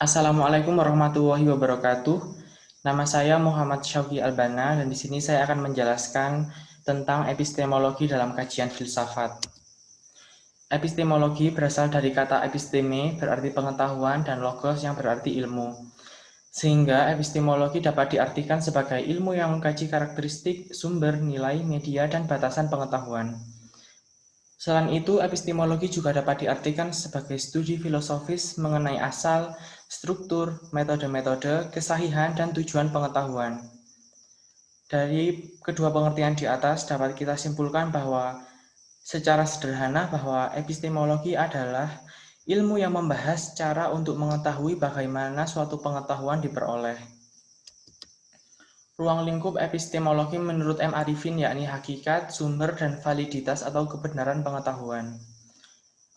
Assalamualaikum warahmatullahi wabarakatuh. Nama saya Muhammad Syauqi Albana dan di sini saya akan menjelaskan tentang epistemologi dalam kajian filsafat. Epistemologi berasal dari kata episteme berarti pengetahuan dan logos yang berarti ilmu. Sehingga epistemologi dapat diartikan sebagai ilmu yang mengkaji karakteristik, sumber, nilai, media, dan batasan pengetahuan. Selain itu, epistemologi juga dapat diartikan sebagai studi filosofis mengenai asal, struktur, metode-metode, kesahihan, dan tujuan pengetahuan. Dari kedua pengertian di atas dapat kita simpulkan bahwa secara sederhana bahwa epistemologi adalah ilmu yang membahas cara untuk mengetahui bagaimana suatu pengetahuan diperoleh. Ruang lingkup epistemologi menurut M. Arifin yakni hakikat, sumber, dan validitas atau kebenaran pengetahuan.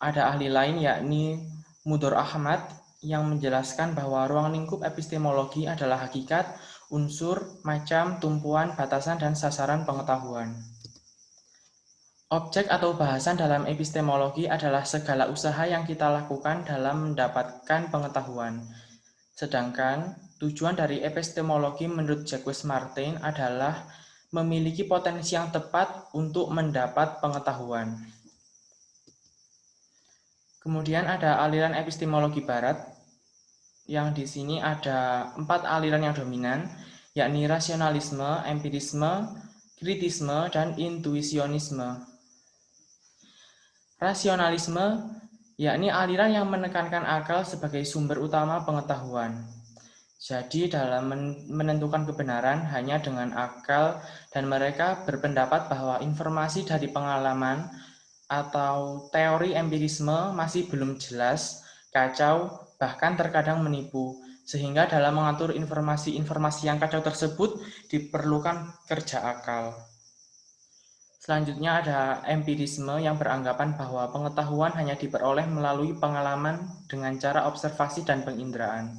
Ada ahli lain yakni Mudhor Ahmad yang menjelaskan bahwa ruang lingkup epistemologi adalah hakikat, unsur, macam, tumpuan, batasan, dan sasaran pengetahuan. Objek atau bahasan dalam epistemologi adalah segala usaha yang kita lakukan dalam mendapatkan pengetahuan. Sedangkan tujuan dari epistemologi menurut Jacques Martin adalah memiliki potensi yang tepat untuk mendapat pengetahuan. Kemudian ada aliran epistemologi barat, yang di sini ada 4 aliran yang dominan, yakni rasionalisme, empirisme, kritisme, dan intuisionisme. Rasionalisme yakni aliran yang menekankan akal sebagai sumber utama pengetahuan. Jadi dalam menentukan kebenaran hanya dengan akal, dan mereka berpendapat bahwa informasi dari pengalaman atau teori empirisme masih belum jelas, kacau, bahkan terkadang menipu, sehingga dalam mengatur informasi-informasi yang kacau tersebut diperlukan kerja akal. Selanjutnya ada empirisme yang beranggapan bahwa pengetahuan hanya diperoleh melalui pengalaman dengan cara observasi dan penginderaan.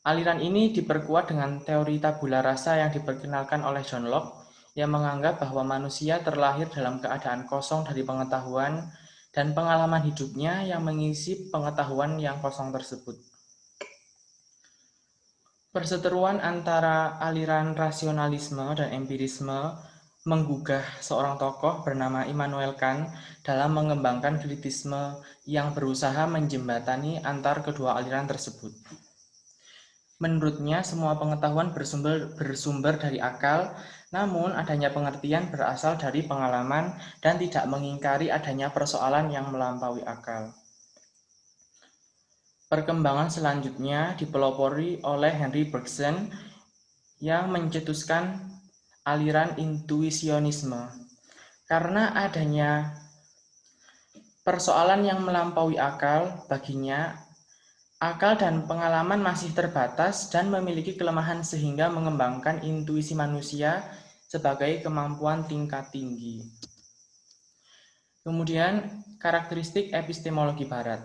Aliran ini diperkuat dengan teori tabula rasa yang diperkenalkan oleh John Locke, yang menganggap bahwa manusia terlahir dalam keadaan kosong dari pengetahuan dan pengalaman hidupnya yang mengisi pengetahuan yang kosong tersebut. Perseteruan antara aliran rasionalisme dan empirisme menggugah seorang tokoh bernama Immanuel Kant dalam mengembangkan kritisme yang berusaha menjembatani antar kedua aliran tersebut. Menurutnya, semua pengetahuan bersumber dari akal, namun adanya pengertian berasal dari pengalaman dan tidak mengingkari adanya persoalan yang melampaui akal. Perkembangan selanjutnya dipelopori oleh Henry Bergson yang mencetuskan aliran intuisionisme. Karena adanya persoalan yang melampaui akal, baginya akal dan pengalaman masih terbatas dan memiliki kelemahan sehingga mengembangkan intuisi manusia sebagai kemampuan tingkat tinggi. Kemudian, karakteristik epistemologi barat.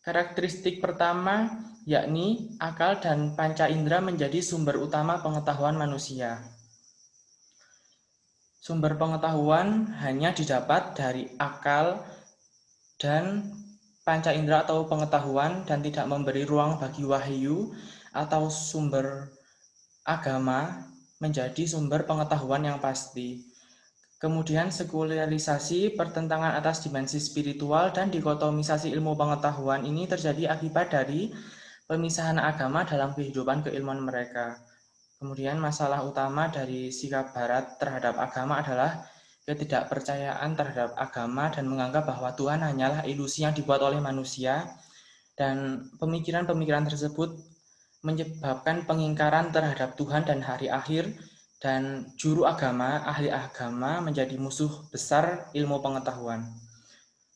Karakteristik pertama yakni akal dan panca indera menjadi sumber utama pengetahuan manusia. Sumber pengetahuan hanya didapat dari akal dan panca indera atau pengetahuan dan tidak memberi ruang bagi wahyu atau sumber agama menjadi sumber pengetahuan yang pasti. Kemudian sekularisasi, pertentangan atas dimensi spiritual, dan dikotomisasi ilmu pengetahuan ini terjadi akibat dari pemisahan agama dalam kehidupan keilmuan mereka. Kemudian masalah utama dari sikap Barat terhadap agama adalah ketidakpercayaan terhadap agama dan menganggap bahwa Tuhan hanyalah ilusi yang dibuat oleh manusia, dan pemikiran-pemikiran tersebut menyebabkan pengingkaran terhadap Tuhan dan hari akhir, dan juru agama, ahli agama menjadi musuh besar ilmu pengetahuan.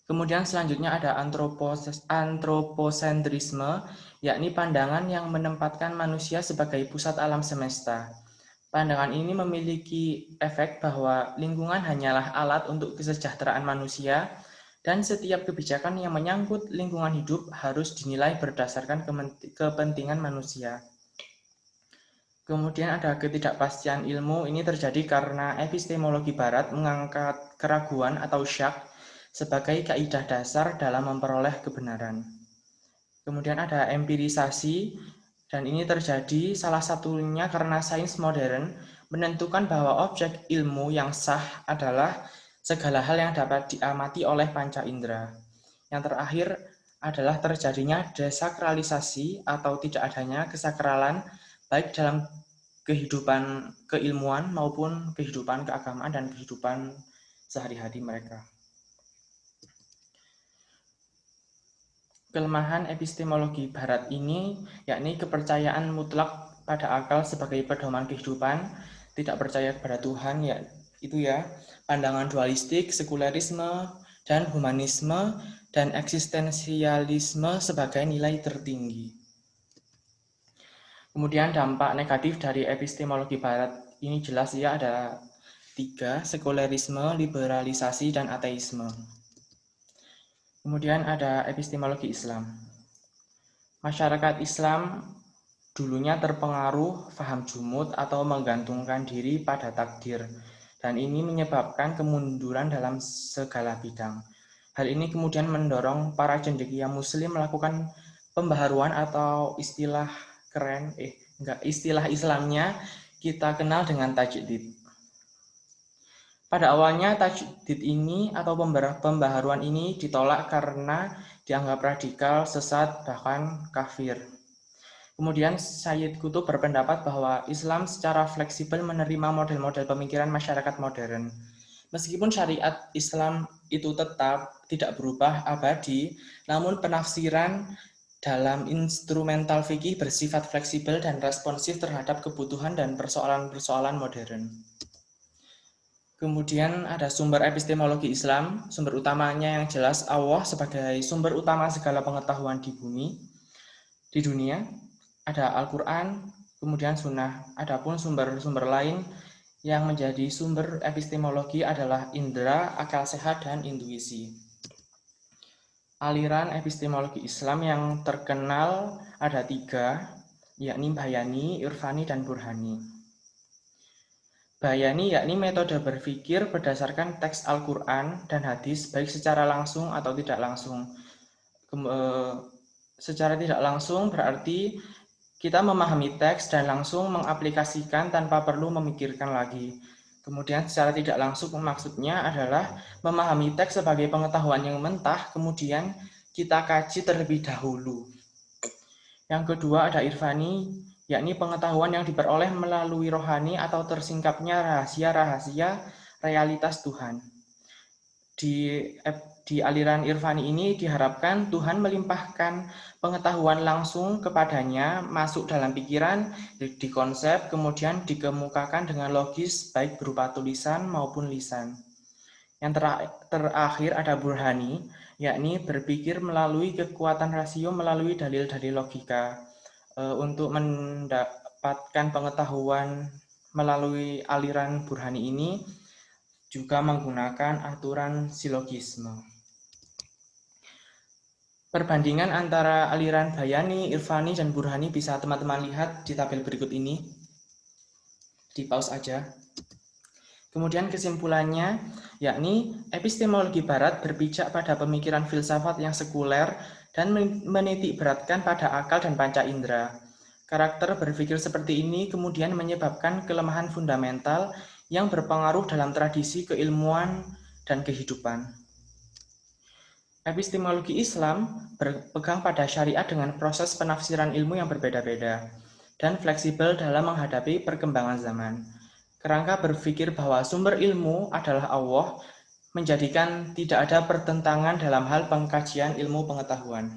Kemudian selanjutnya ada antroposentrisme, yakni pandangan yang menempatkan manusia sebagai pusat alam semesta. Pandangan ini memiliki efek bahwa lingkungan hanyalah alat untuk kesejahteraan manusia, dan setiap kebijakan yang menyangkut lingkungan hidup harus dinilai berdasarkan kepentingan manusia. Kemudian ada ketidakpastian ilmu. Ini terjadi karena epistemologi barat mengangkat keraguan atau syak sebagai kaidah dasar dalam memperoleh kebenaran. Kemudian ada empirisasi, dan ini terjadi salah satunya karena sains modern menentukan bahwa objek ilmu yang sah adalah segala hal yang dapat diamati oleh panca indera. Yang terakhir adalah terjadinya desakralisasi atau tidak adanya kesakralan baik dalam kehidupan keilmuan maupun kehidupan keagamaan dan kehidupan sehari-hari mereka. Kelemahan epistemologi barat ini yakni kepercayaan mutlak pada akal sebagai pedoman kehidupan, tidak percaya kepada Tuhan, ya itu ya, pandangan dualistik, sekulerisme, dan humanisme, dan eksistensialisme sebagai nilai tertinggi. Kemudian dampak negatif dari epistemologi barat ini jelas ya, ada 3, sekulerisme, liberalisasi, dan ateisme. Kemudian ada epistemologi Islam. Masyarakat Islam dulunya terpengaruh faham jumud atau menggantungkan diri pada takdir, dan ini menyebabkan kemunduran dalam segala bidang. Hal ini kemudian mendorong para cendekia muslim melakukan pembaharuan atau istilah Islamnya kita kenal dengan tajdid. Pada awalnya tajdid ini atau pembaharuan ini ditolak karena dianggap radikal, sesat, bahkan kafir. Kemudian Sayyid Qutb berpendapat bahwa Islam secara fleksibel menerima model-model pemikiran masyarakat modern. Meskipun syariat Islam itu tetap tidak berubah abadi, namun penafsiran dalam instrumental fikih bersifat fleksibel dan responsif terhadap kebutuhan dan persoalan-persoalan modern. Kemudian ada sumber epistemologi Islam, sumber utamanya yang jelas Allah sebagai sumber utama segala pengetahuan di bumi, di dunia. Ada Al-Quran, kemudian Sunnah. Adapun sumber-sumber lain yang menjadi sumber epistemologi adalah indera, akal sehat, dan intuisi. Aliran epistemologi Islam yang terkenal ada 3, yakni Bayani, Irfani, dan Burhani. Bayani yakni metode berpikir berdasarkan teks Al-Quran dan hadis baik secara langsung atau tidak langsung. Secara tidak langsung berarti kita memahami teks dan langsung mengaplikasikan tanpa perlu memikirkan lagi. Kemudian secara tidak langsung maksudnya adalah memahami teks sebagai pengetahuan yang mentah, kemudian kita kaji terlebih dahulu. Yang kedua ada Irfani, yakni pengetahuan yang diperoleh melalui rohani atau tersingkapnya rahasia-rahasia realitas Tuhan. Di aliran Irfani ini diharapkan Tuhan melimpahkan pengetahuan langsung kepadanya, masuk dalam pikiran, dikonsep, kemudian dikemukakan dengan logis, baik berupa tulisan maupun lisan. Yang terakhir ada Burhani, yakni berpikir melalui kekuatan rasio melalui dalil-dalil logika. Untuk mendapatkan pengetahuan melalui aliran Burhani ini juga menggunakan aturan silogisme. Perbandingan antara aliran Bayani, Irfani, dan Burhani bisa teman-teman lihat di tabel berikut ini. Di pause aja. Kemudian kesimpulannya, yakni epistemologi barat berpijak pada pemikiran filsafat yang sekuler dan menitik beratkan pada akal dan panca indera. Karakter berpikir seperti ini kemudian menyebabkan kelemahan fundamental yang berpengaruh dalam tradisi keilmuan dan kehidupan. Epistemologi Islam berpegang pada syariat dengan proses penafsiran ilmu yang berbeda-beda dan fleksibel dalam menghadapi perkembangan zaman. Kerangka berpikir bahwa sumber ilmu adalah Allah menjadikan tidak ada pertentangan dalam hal pengkajian ilmu pengetahuan.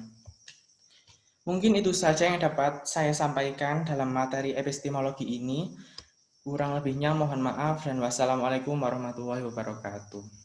Mungkin itu saja yang dapat saya sampaikan dalam materi epistemologi ini. Kurang lebihnya mohon maaf dan wassalamualaikum warahmatullahi wabarakatuh.